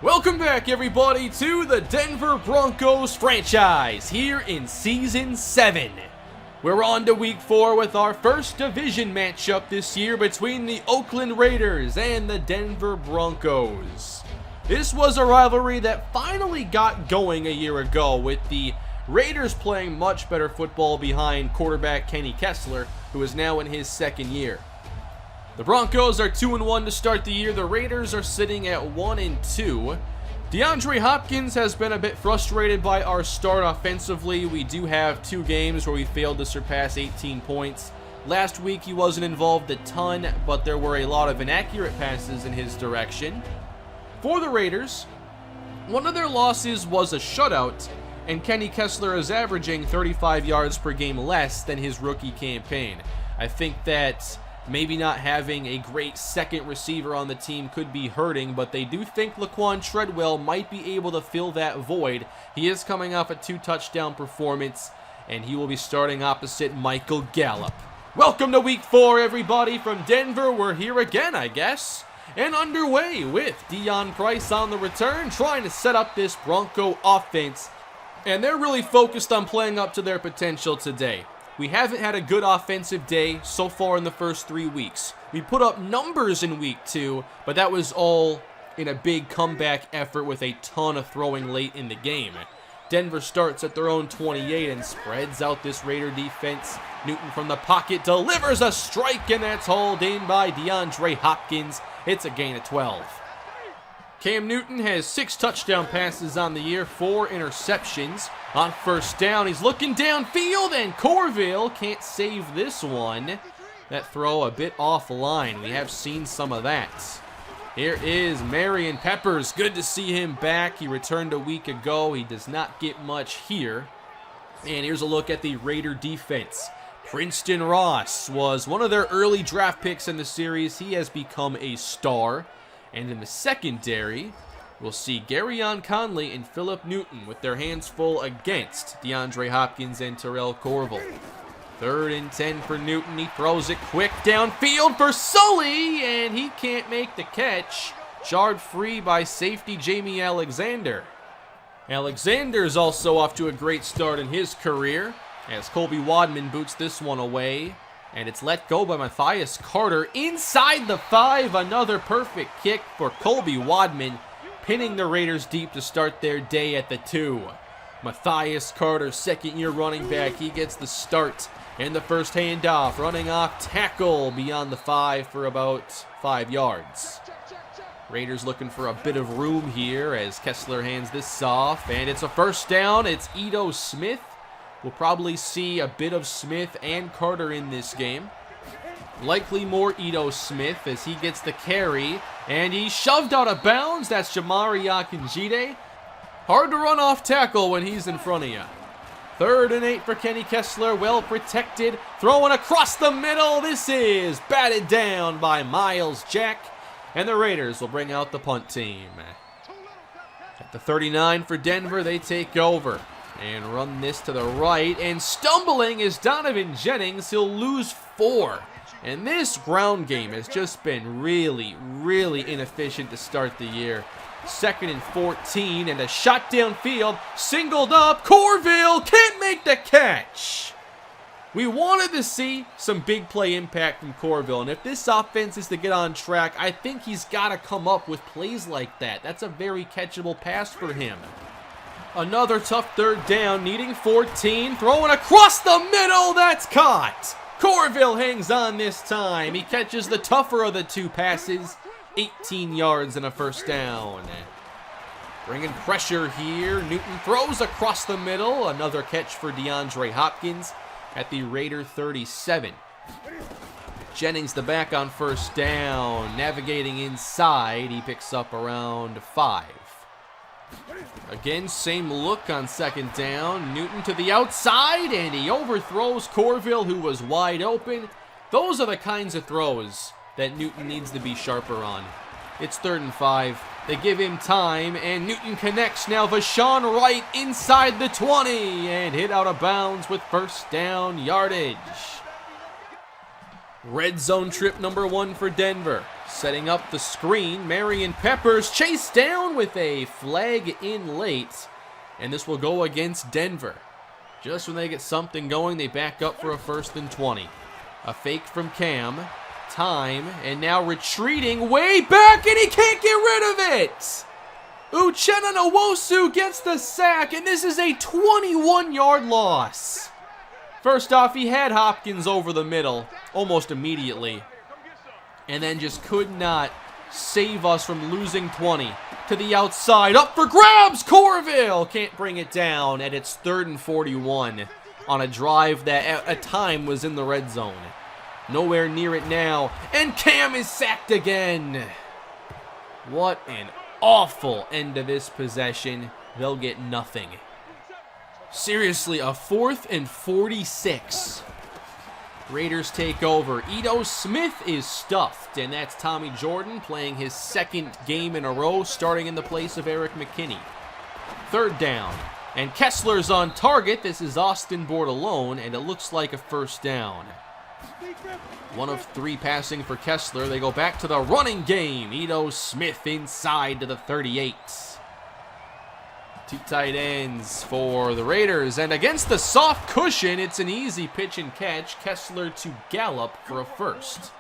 Welcome back, everybody, to the Denver Broncos franchise here in Season 7. We're on to Week 4 with our first division matchup this year between the Oakland Raiders and the Denver Broncos. This was a rivalry that finally got going a year ago, with the Raiders playing much better football behind quarterback Kenny Kessler, who is now in his second year. The Broncos are 2-1 to start the year. The Raiders are sitting at 1-2. DeAndre Hopkins has been a bit frustrated by our start offensively. We do have 2 games where we failed to surpass 18 points. Last week he wasn't involved a ton, but there were a lot of inaccurate passes in his direction. For the Raiders, one of their losses was a shutout, and Kenny Kessler is averaging 35 yards per game less than his rookie campaign. I think that maybe not having a great second receiver on the team could be hurting, but they do think Laquan Treadwell might be able to fill that void. He is coming off a 2-touchdown performance, and he will be starting opposite Michael Gallup. Welcome to Week 4, everybody, from Denver. We're here again, I guess, and underway with Deion Price on the return, trying to set up this Bronco offense, and they're really focused on playing up to their potential today. We haven't had a good offensive day so far in the first 3 weeks. We put up numbers in Week 2, but that was all in a big comeback effort with a ton of throwing late in the game. Denver starts at their own 28 and spreads out this Raider defense. Newton from the pocket delivers a strike, and that's hauled in by DeAndre Hopkins. It's a gain of 12. Cam Newton has 6 touchdown passes on the year, 4 interceptions. On first down, he's looking downfield, and Corville can't save this one. That throw a bit offline. We have seen some of that. Here is Marion Peppers. Good to see him back. He returned a week ago. He does not get much here. And here's a look at the Raider defense. Princeton Ross was one of their early draft picks in the series. He has become a star. And in the secondary, we'll see Garyon Conley and Philip Newton with their hands full against DeAndre Hopkins and Terrell Corville. 3rd and 10 for Newton. He throws it quick downfield for Sully, and he can't make the catch. Jarred free by safety Jamie Alexander. Alexander's also off to a great start in his career, as Colby Wadman boots this one away. And it's let go by Matthias Carter inside the 5. Another perfect kick for Colby Wadman, pinning the Raiders deep to start their day at the 2. Matthias Carter, second-year running back. He gets the start in the first handoff, running off tackle beyond the 5 for about 5 yards. Raiders looking for a bit of room here as Kessler hands this off, and it's a first down. It's Ito Smith. We'll probably see a bit of Smith and Carter in this game. Likely more Ito Smith as he gets the carry, and he's shoved out of bounds. That's Jamari Akinjide. Hard to run off tackle when he's in front of you. 3rd and 8 for Kenny Kessler, well protected. Throwing across the middle. This is batted down by Miles Jack, and the Raiders will bring out the punt team. At the 39 for Denver, they take over and run this to the right, and stumbling is Donovan Jennings. He'll lose 4. And this ground game has just been really, really inefficient to start the year. 2nd and 14, and a shot downfield, singled up. Corville can't make the catch. We wanted to see some big play impact from Corville, and if this offense is to get on track, I think he's got to come up with plays like that. That's a very catchable pass for him. Another tough 3rd down, needing 14, throwing across the middle, that's caught. Corville hangs on this time. He catches the tougher of the 2 passes, 18 yards and a first down. Bringing pressure here, Newton throws across the middle, another catch for DeAndre Hopkins at the Raider 37. Jennings the back on first down, navigating inside, he picks up around 5. Again, same look on 2nd down. Newton to the outside, and he overthrows Corville, who was wide open. Those are the kinds of throws that Newton needs to be sharper on. It's 3rd and 5. They give him time, and Newton connects now. Vaughan Wright inside the 20, and hit out of bounds with first down yardage. Red zone trip number 1 for Denver. Setting up the screen, Marion Peppers chased down with a flag in late. And this will go against Denver. Just when they get something going, they back up for a 1st and 20. A fake from Cam. Time, and now retreating way back, and he can't get rid of it! Uchenna Nwosu gets the sack, and this is a 21-yard loss. First off, he had Hopkins over the middle almost immediately, and then just could not save us from losing 20. To the outside, up for grabs, Corville can't bring it down, and it's 3rd and 41 on a drive that at a time was in the red zone. Nowhere near it now, and Cam is sacked again. What an awful end to this possession. They'll get nothing. Seriously, a 4th and 46. Raiders take over. Ito Smith is stuffed, and that's Tommy Jordan playing his 2nd game in a row, starting in the place of Eric McKinney. 3rd down, and Kessler's on target. This is Austin Bordelone, and it looks like a 1st down. 1 of 3 passing for Kessler. They go back to the running game. Ito Smith inside to the 38. 2 tight ends for the Raiders. And against the soft cushion, it's an easy pitch and catch. Kessler to Gallup for a 1st.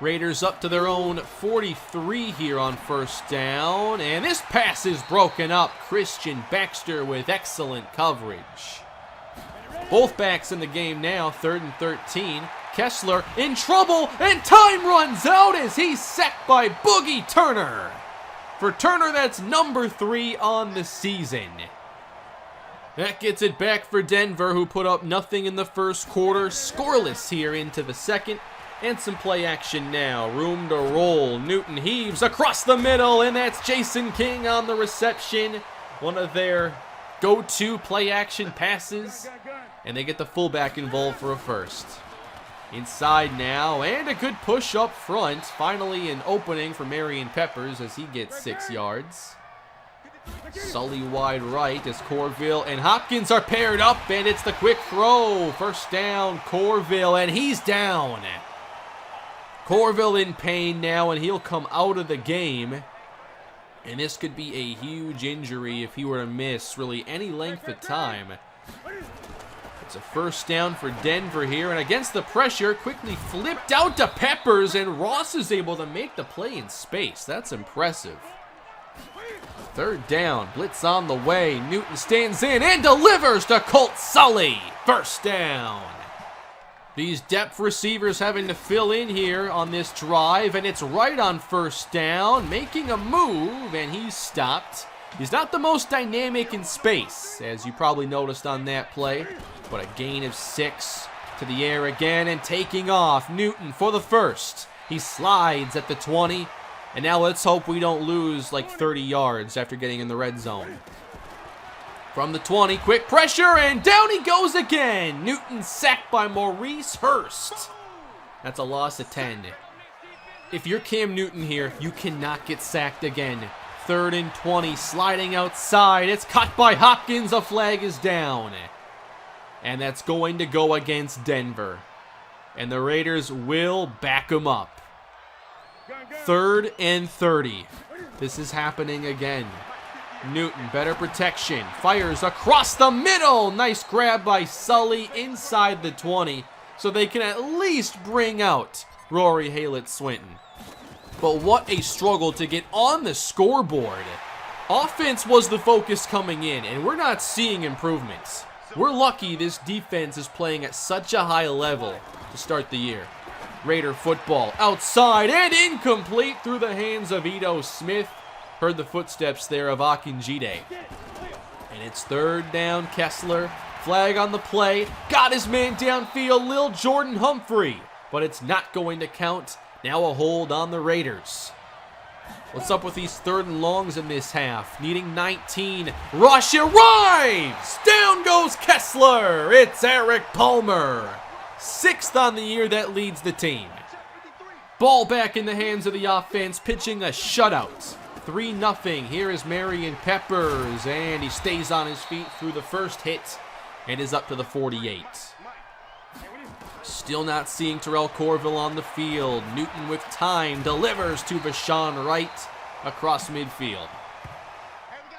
Raiders up to their own 43 here on 1st down. And this pass is broken up. Christian Baxter with excellent coverage. Both backs in the game now, 3rd and 13. Kessler in trouble, and time runs out as he's sacked by Boogie Turner. For Turner, that's number 3 on the season. That gets it back for Denver, who put up nothing in the 1st quarter. Scoreless here into the 2nd. And some play action now. Room to roll. Newton heaves across the middle, and that's Jason King on the reception. One of their go-to play action passes. And they get the fullback involved for a 1st. Inside now, and a good push up front. Finally an opening for Marion Peppers as he gets 6 yards. Sully wide right as Corville and Hopkins are paired up, and it's the quick throw. 1st down, Corville, and he's down. Corville in pain now, and he'll come out of the game. And this could be a huge injury if he were to miss really any length of time. It's a 1st down for Denver here, and against the pressure, quickly flipped out to Peppers, and Ross is able to make the play in space. That's impressive. 3rd down, blitz on the way. Newton stands in and delivers to Colt Sully. 1st down. These depth receivers having to fill in here on this drive, and it's right on 1st down, making a move, and he's stopped. He's not the most dynamic in space, as you probably noticed on that play, but a gain of 6 to the air again and taking off. Newton for the 1st. He slides at the 20, and now let's hope we don't lose like 30 yards after getting in the red zone. From the 20, quick pressure, and down he goes again. Newton sacked by Maurice Hurst. That's a loss of 10. If you're Cam Newton here, you cannot get sacked again. 3rd and 20, sliding outside. It's caught by Hopkins. A flag is down. And that's going to go against Denver. And the Raiders will back him up. 3rd and 30. This is happening again. Newton, better protection. Fires across the middle. Nice grab by Sully inside the 20. So they can at least bring out Rory Haylett-Swinton. But what a struggle to get on the scoreboard. Offense was the focus coming in, and we're not seeing improvements. We're lucky this defense is playing at such a high level to start the year. Raider football outside and incomplete through the hands of Ito Smith. Heard the footsteps there of Akinjide. And it's 3rd down, Kessler. Flag on the play. Got his man downfield, Lil Jordan Humphrey. But it's not going to count. Now a hold on the Raiders. What's up with these 3rd and longs in this half? Needing 19. Rush arrives! Down goes Kessler. It's Eric Palmer. 6th on the year, that leads the team. Ball back in the hands of the offense, pitching a shutout. 3-0. Here is Marion Peppers, and he stays on his feet through the 1st hit and is up to the 48. Still not seeing Terrell Corville on the field. Newton with time delivers to Vaughan Wright across midfield.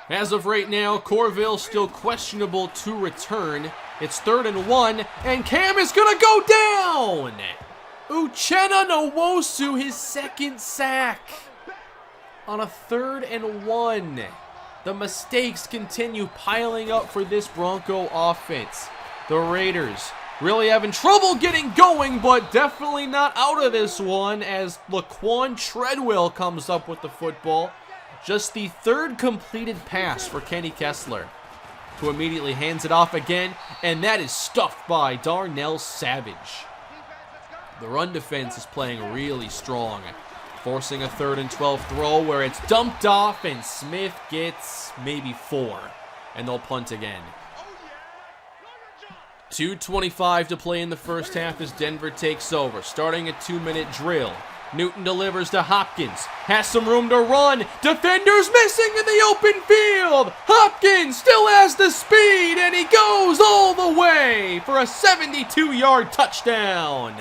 As of right now, Corville still questionable to return. It's 3rd and 1, and Cam is gonna go down! Uchenna Nwosu, his 2nd sack on a 3rd and 1. The mistakes continue piling up for this Bronco offense. The Raiders really having trouble getting going, but definitely not out of this one as Laquan Treadwell comes up with the football. Just the 3rd completed pass for Kenny Kessler, who immediately hands it off again, and that is stuffed by Darnell Savage. The run defense is playing really strong, forcing a 3rd and 12 throw where it's dumped off and Smith gets maybe 4, and they'll punt again. 2:25 to play in the first half as Denver takes over, starting a 2-minute drill. Newton delivers to Hopkins, has some room to run, defenders missing in the open field. Hopkins still has the speed, and he goes all the way for a 72-yard touchdown.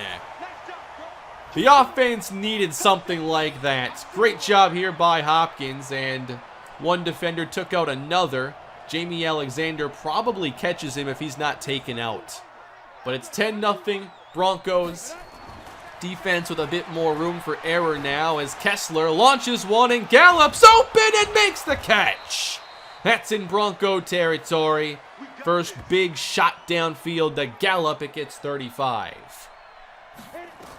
The offense needed something like that. Great job here by Hopkins, and one defender took out another. Jamie Alexander probably catches him if he's not taken out. But it's 10-0 Broncos. Defense with a bit more room for error now as Kessler launches one and gallops open and makes the catch. That's in Bronco territory. First big shot downfield to Gallup. It gets 35.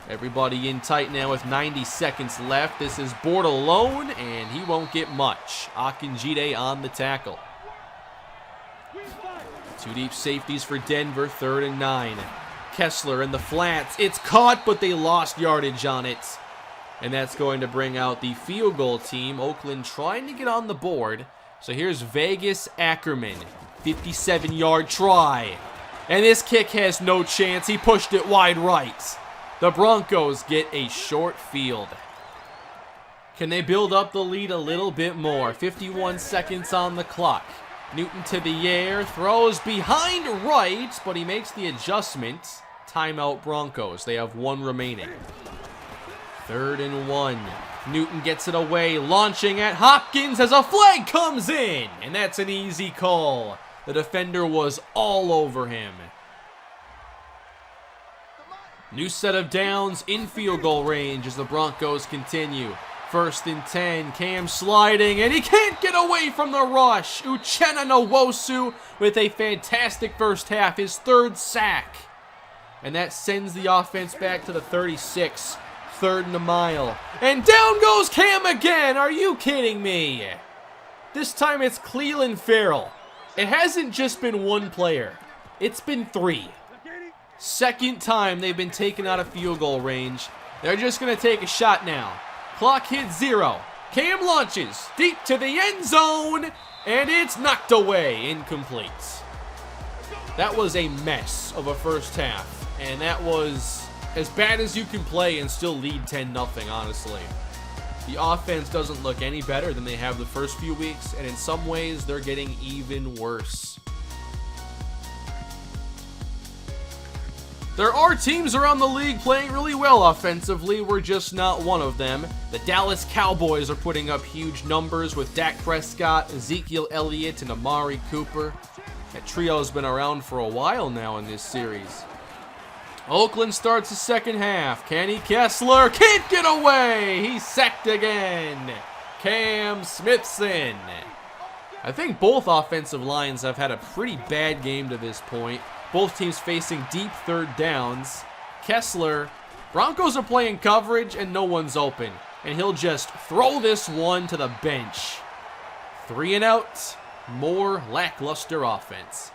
Everybody in tight now with 90 seconds left. This is Board alone, and he won't get much. Akinjide on the tackle. 2 deep safeties for Denver, 3rd and 9. Kessler in the flats. It's caught, but they lost yardage on it. And that's going to bring out the field goal team. Oakland trying to get on the board. So here's Vegas Ackerman. 57-yard try. And this kick has no chance. He pushed it wide right. The Broncos get a short field. Can they build up the lead a little bit more? 51 seconds on the clock. Newton to the air, throws behind right, but he makes the adjustment. Timeout Broncos. They have 1 remaining. 3rd and 1. Newton gets it away, launching at Hopkins as a flag comes in. And that's an easy call. The defender was all over him. New set of downs in field goal range as the Broncos continue. 1st and 10, Cam sliding, and he can't get away from the rush. Uchenna Nwosu with a fantastic first half, his 3rd sack. And that sends the offense back to the 36, 3rd and a mile. And down goes Cam again, are you kidding me? This time it's Cleveland Farrell. It hasn't just been 1 player, it's been 3. 2nd time they've been taken out of field goal range. They're just going to take a shot now. Clock hits 0. Cam launches deep to the end zone, and it's knocked away, incomplete. That was a mess of a first half, and that was as bad as you can play and still lead 10-0, honestly. The offense doesn't look any better than they have the first few weeks, and in some ways, they're getting even worse. There are teams around the league playing really well offensively. We're just not one of them. The Dallas Cowboys are putting up huge numbers with Dak Prescott, Ezekiel Elliott, and Amari Cooper. That trio has been around for a while now in this series. Oakland starts the second half. Kenny Kessler can't get away. He's sacked again. Cam Smithson. I think both offensive lines have had a pretty bad game to this point. Both teams facing deep 3rd downs. Kessler, Broncos are playing coverage and no one's open. And he'll just throw this one to the bench. 3 and out. More lackluster offense.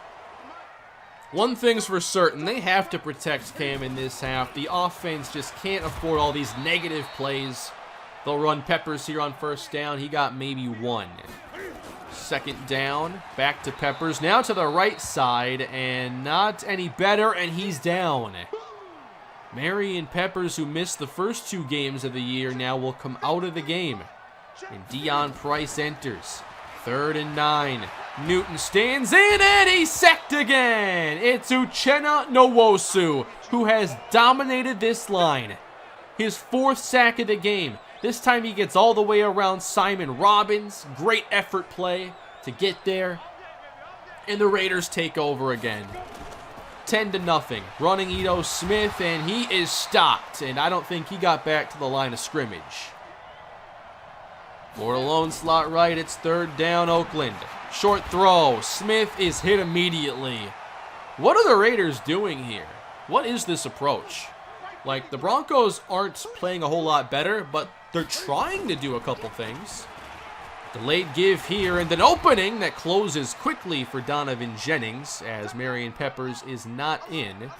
One thing's for certain, they have to protect Cam in this half. The offense just can't afford all these negative plays. They'll run Peppers here on 1st down. He got maybe 1. 2nd down, back to Peppers, now to the right side, and not any better, and he's down. Marion Peppers, who missed the first 2 games of the year, now will come out of the game. And Deion Price enters. 3rd and 9. Newton stands in and he's sacked again. It's Uchenna Nwosu who has dominated this line. His 4th sack of the game. This time he gets all the way around Simon Robbins. Great effort play to get there. And the Raiders take over again. 10-0. Running Ito Smith, and he is stopped. And I don't think he got back to the line of scrimmage. For a lone slot right, it's 3rd down, Oakland. Short throw. Smith is hit immediately. What are the Raiders doing here? What is this approach? Like, the Broncos aren't playing a whole lot better, but they're trying to do a couple things. Delayed give here, and an opening that closes quickly for Donovan Jennings as Marion Peppers is not in.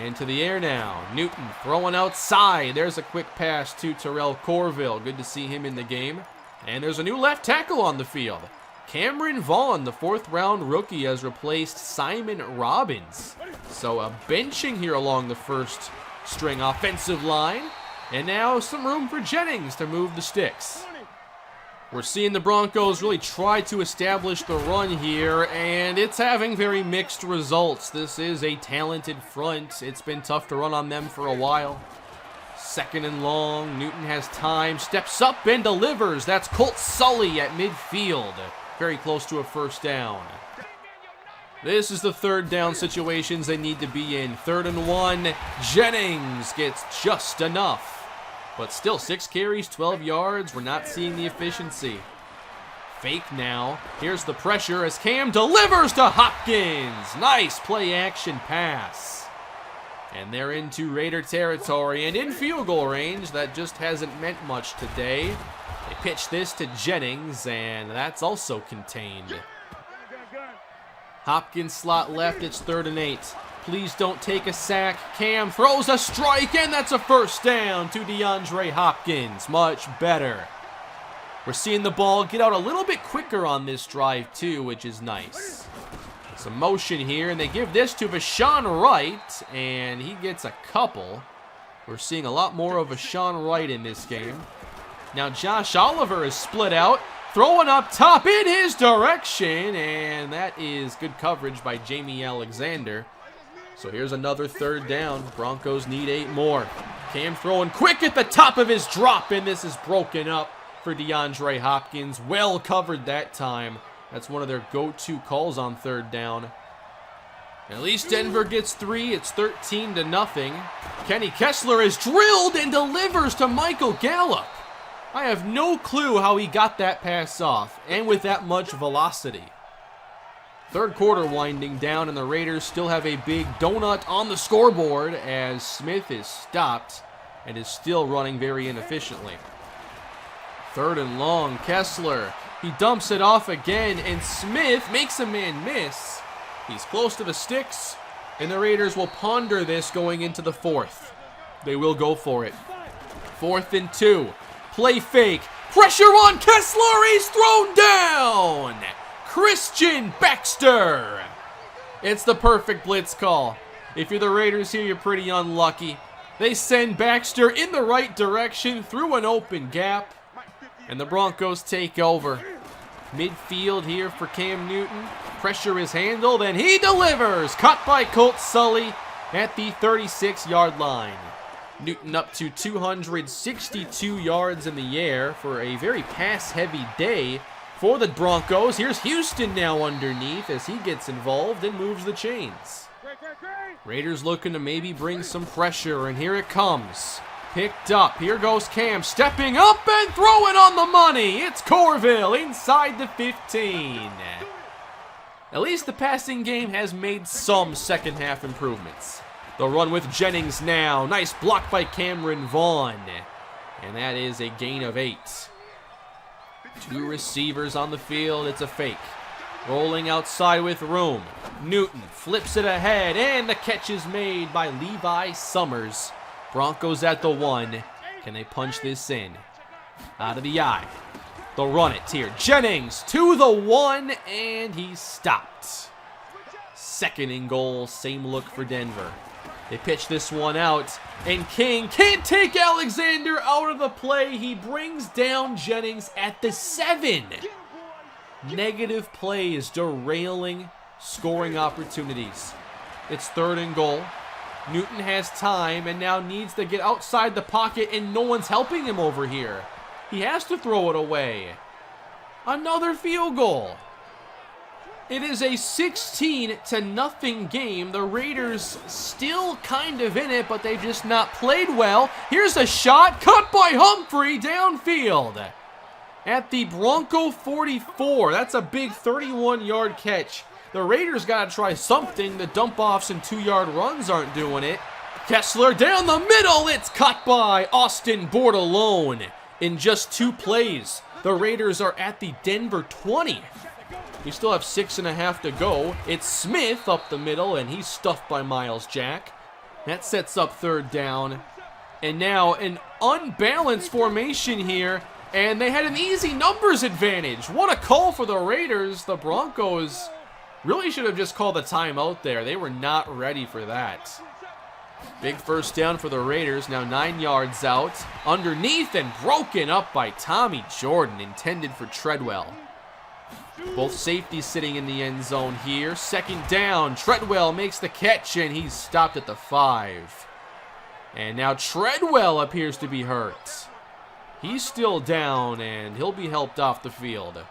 And to the air now. Newton throwing outside. There's a quick pass to Terrell Corville. Good to see him in the game. And there's a new left tackle on the field. Cameron Vaughan, the 4th-round rookie, has replaced Simon Robbins. So a benching here along the first string offensive line. And now some room for Jennings to move the sticks. We're seeing the Broncos really try to establish the run here, and it's having very mixed results. This is a talented front. It's been tough to run on them for a while. 2nd and long. Newton has time, steps up and delivers. That's Colt Sully at midfield. Very close to a 1st down. This is the 3rd down situations they need to be in. 3rd and 1. Jennings gets just enough. But still, 6 carries, 12 yards. We're not seeing the efficiency. Fake now. Here's the pressure as Cam delivers to Hopkins. Nice play action pass. And they're into Raider territory and in field goal range. That just hasn't meant much today. They pitch this to Jennings, and that's also contained. Hopkins slot left. It's 3rd and 8. Please don't take a sack. Cam throws a strike, and that's a 1st down to DeAndre Hopkins. Much better. We're seeing the ball get out a little bit quicker on this drive, too, which is nice. Some motion here, and they give this to Vaughan Wright, and he gets a couple. We're seeing a lot more of Vaughan Wright in this game. Now Josh Oliver is split out, throwing up top in his direction, and that is good coverage by Jamie Alexander. So here's another 3rd down. Broncos need 8 more. Cam throwing quick at the top of his drop, and this is broken up for DeAndre Hopkins. Well covered that time. That's one of their go-to calls on 3rd down. At least Denver gets 3. It's 13-0. Kenny Kessler is drilled and delivers to Michael Gallup. I have no clue how he got that pass off, and with that much velocity. 3rd quarter winding down, and the Raiders still have a big donut on the scoreboard as Smith is stopped and is still running very inefficiently. 3rd and long. Kessler. He dumps it off again, and Smith makes a man miss. He's close to the sticks, and the Raiders will ponder this going into the 4th. They will go for it. 4th and 2. Play fake. Pressure on Kessler. He's thrown down. Christian Baxter. It's the perfect blitz call. If you're the Raiders here, you're pretty unlucky. They send Baxter in the right direction through an open gap, and the Broncos take over. Midfield here for Cam Newton. Pressure is handled, and he delivers. Caught by Colt Sully at the 36-yard line. Newton up to 262 yards in the air for a very pass-heavy day for the Broncos. Here's Houston now underneath as he gets involved and moves the chains. Raiders looking to maybe bring some pressure, and here it comes. Picked up. Here goes Cam stepping up and throwing on the money. It's Corville inside the 15. At least the passing game has made some second half improvements. The run with Jennings now. Nice block by Cameron Vaughan. And that is a gain of 8. 2 receivers on the field. It's a fake. Rolling outside with room. Newton flips it ahead, and the catch is made by Levi Summers. Broncos at the 1. Can they punch this in? Out of the eye. They'll run it here. Jennings to the 1, and he's stopped. 2nd and goal. Same look for Denver. They pitch this one out, and King can't take Alexander out of the play. He brings down Jennings at the 7. Negative plays derailing scoring opportunities. It's 3rd and goal. Newton has time and now needs to get outside the pocket, and no one's helping him over here. He has to throw it away. Another field goal. It is a 16-0 game. The Raiders still kind of in it, but they've just not played well. Here's a shot cut by Humphrey downfield at the Bronco 44. That's a big 31-yard catch. The Raiders got to try something. The dump-offs and 2-yard runs aren't doing it. Kessler down the middle. It's caught by Austin Bordelone. In just 2 plays, the Raiders are at the Denver 20. We still have 6.5 to go. It's Smith up the middle, and he's stuffed by Miles Jack. That sets up 3rd down. And now an unbalanced formation here, and they had an easy numbers advantage. What a call for the Raiders. The Broncos really should have just called a timeout there. They were not ready for that. Big 1st down for the Raiders, now 9 yards out. Underneath and broken up by Tommy Jordan, intended for Treadwell. Both safeties sitting in the end zone here. 2nd down, Treadwell makes the catch, and he's stopped at the 5. And now Treadwell appears to be hurt. He's still down, and he'll be helped off the field.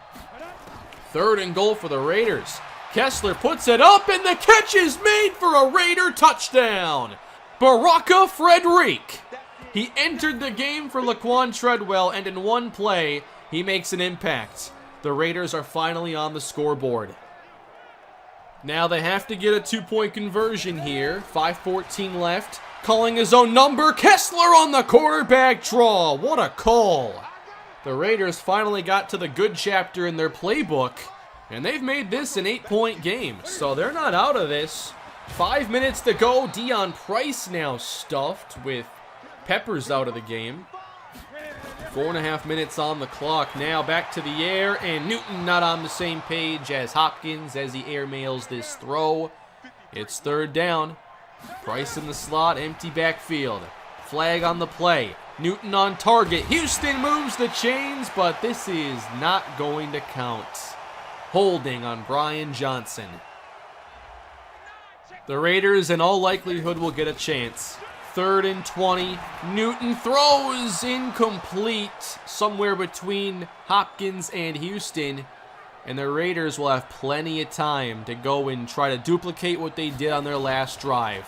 3rd and goal for the Raiders. Kessler puts it up, and the catch is made for a Raider touchdown. Baraka Frederick. He entered the game for Laquan Treadwell, and in 1 play, he makes an impact. The Raiders are finally on the scoreboard. Now they have to get a 2-point conversion here. 5:14 left. Calling his own number. Kessler on the quarterback draw. What a call. The Raiders finally got to the good chapter in their playbook, and they've made this an 8-point game, so they're not out of this. 5 minutes to go. Deion Price now stuffed with Peppers out of the game. 4.5 minutes on the clock. Now back to the air, and Newton not on the same page as Hopkins as he airmails this throw. It's 3rd down. Price in the slot, empty backfield. Flag on the play. Newton on target. Houston moves the chains, but this is not going to count. Holding on Brian Johnson. The Raiders in all likelihood will get a chance. 3rd and 20. Newton throws incomplete somewhere between Hopkins and Houston. And the Raiders will have plenty of time to go and try to duplicate what they did on their last drive.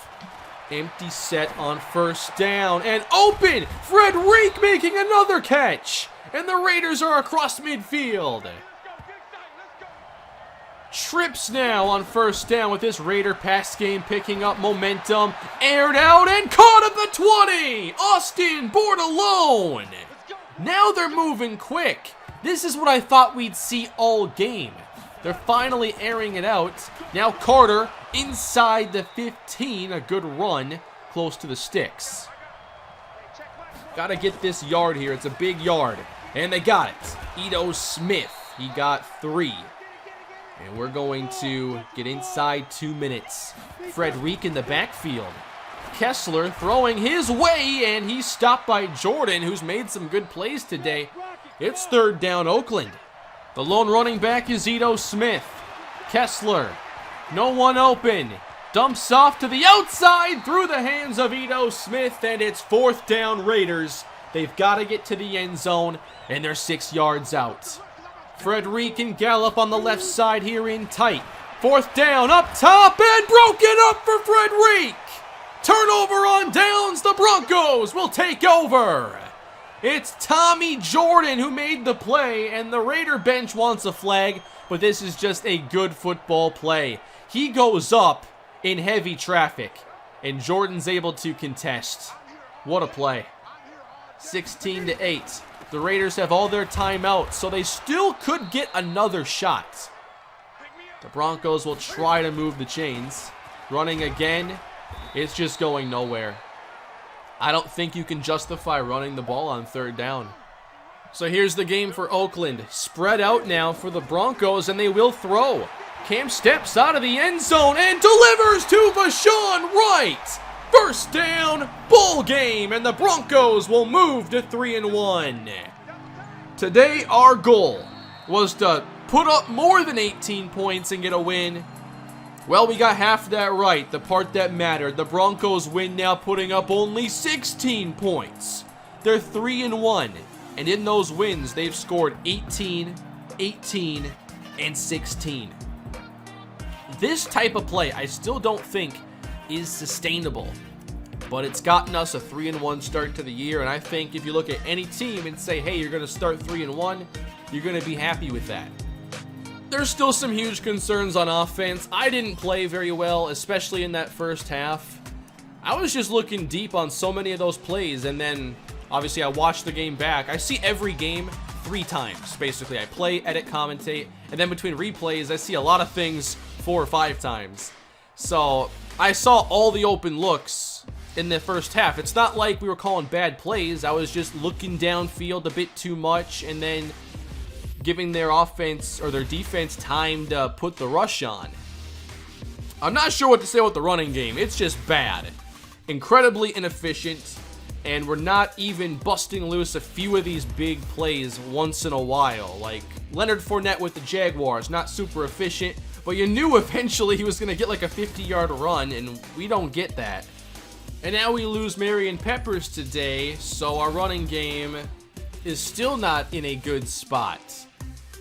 Empty set on 1st down. And open! Frederick making another catch! And the Raiders are across midfield. Trips now on 1st down with this Raider pass game picking up momentum. Aired out and caught at the 20! Austin Bordelone! Now they're moving quick. This is what I thought we'd see all game. They're finally airing it out. Now Carter inside the 15. A good run close to the sticks. Got to get this yard here. It's a big yard. And they got it. Ito Smith. He got 3. And we're going to get inside 2 minutes. Frederick in the backfield. Kessler throwing his way, and he's stopped by Jordan, who's made some good plays today. It's 3rd down, Oakland. The lone running back is Ito Smith. Kessler, no one open. Dumps off to the outside through the hands of Ito Smith, and it's 4th down, Raiders. They've got to get to the end zone, and they're 6 yards out. Frederick and Gallup on the left side here in tight. 4th down, up top, and broken up for Frederick. Turnover on downs. The Broncos will take over. It's Tommy Jordan who made the play, and the Raider bench wants a flag, but this is just a good football play. He goes up in heavy traffic, and Jordan's able to contest. What a play. 16-8. The Raiders have all their timeouts, so they still could get another shot. The Broncos will try to move the chains. Running again. It's just going nowhere. I don't think you can justify running the ball on 3rd down. So here's the game for Oakland. Spread out now for the Broncos, and they will throw. Cam steps out of the end zone and delivers to Vaughan Wright. 1st down, ball game, and the Broncos will move to 3-1. Today, our goal was to put up more than 18 points and get a win? Well, we got half of that right, the part that mattered. The Broncos win now, putting up only 16 points. They're 3-1, and in those wins, they've scored 18, 18, and 16. This type of play, I still don't think is sustainable, but it's gotten us a 3-1 start to the year, and I think if you look at any team and say, hey, you're going to start 3-1, you're going to be happy with that. There's still some huge concerns on offense. I didn't play very well, especially in that first half. I was just looking deep on so many of those plays, and then obviously I watched the game back. I see every game 3 times, basically. I play, edit, commentate, and then between replays, I see a lot of things 4 or 5 times. So I saw all the open looks in the first half. It's not like we were calling bad plays. I was just looking downfield a bit too much and then giving their offense or their defense time to put the rush on. I'm not sure what to say about the running game. It's just bad. Incredibly inefficient, and we're not even busting loose a few of these big plays once in a while. Like Leonard Fournette with the Jaguars, not super efficient, but you knew eventually he was going to get like a 50-yard run, and we don't get that. And now we lose Marion Peppers today, so our running game is still not in a good spot.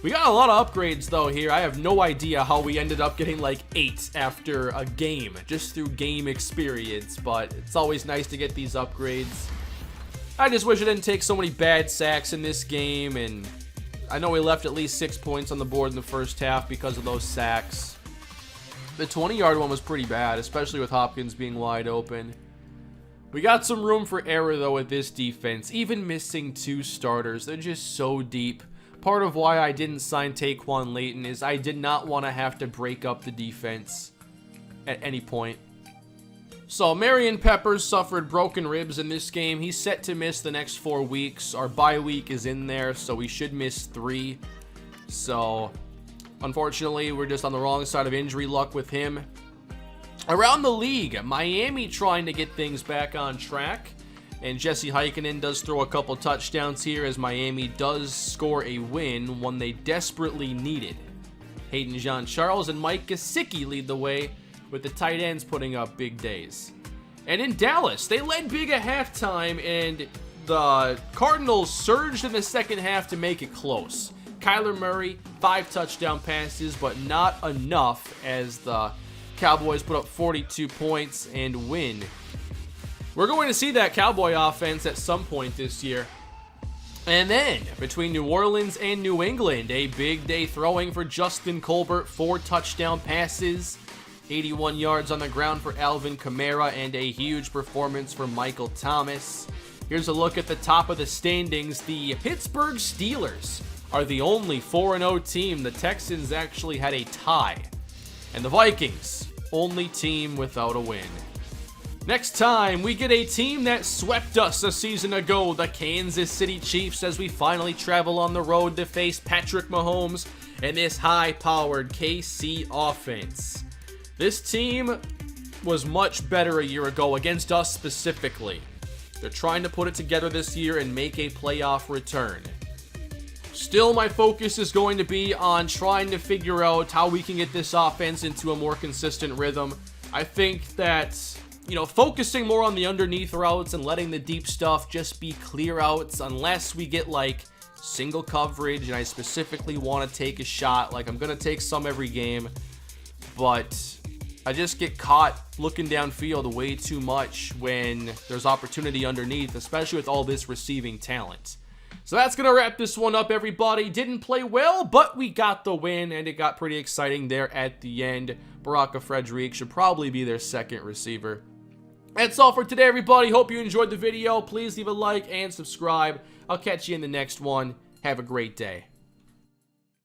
We got a lot of upgrades though here. I have no idea how we ended up getting like 8 after a game, just through game experience, but it's always nice to get these upgrades. I just wish I didn't take so many bad sacks in this game, and I know we left at least 6 points on the board in the first half because of those sacks. The 20-yard one was pretty bad, especially with Hopkins being wide open. We got some room for error though with this defense, even missing 2 starters. They're just so deep. Part of why I didn't sign Taquan Layton is I did not want to have to break up the defense at any point. So Marion Peppers suffered broken ribs in this game. He's set to miss the next 4 weeks. Our bye week is in there, so we should miss 3. So unfortunately, we're just on the wrong side of injury luck with him. Around the league, Miami trying to get things back on track. And Jesse Heikkinen does throw a couple touchdowns here as Miami does score a win, one they desperately needed. Hayden Jean-Charles and Mike Gesicki lead the way, with the tight ends putting up big days. And in Dallas, they led big at halftime, and the Cardinals surged in the second half to make it close. Kyler Murray, 5 touchdown passes, but not enough as the Cowboys put up 42 points and win. We're going to see that Cowboy offense at some point this year. And then, between New Orleans and New England, a big day throwing for Justin Colbert, 4 touchdown passes, 81 yards on the ground for Alvin Kamara, and a huge performance for Michael Thomas. Here's a look at the top of the standings. The Pittsburgh Steelers are the only 4-0 team. The Texans actually had a tie. And the Vikings, only team without a win. Next time, we get a team that swept us a season ago, the Kansas City Chiefs, as we finally travel on the road to face Patrick Mahomes and this high-powered KC offense. This team was much better a year ago against us specifically. They're trying to put it together this year and make a playoff return. Still, my focus is going to be on trying to figure out how we can get this offense into a more consistent rhythm. I think that, focusing more on the underneath routes and letting the deep stuff just be clear outs unless we get like single coverage and I specifically want to take a shot. Like I'm going to take some every game, but I just get caught looking downfield way too much when there's opportunity underneath, especially with all this receiving talent. So that's going to wrap this one up, everybody. Didn't play well, but we got the win, and it got pretty exciting there at the end. Baraka Frederick should probably be their second receiver. That's all for today, everybody. Hope you enjoyed the video. Please leave a like and subscribe. I'll catch you in the next one. Have a great day.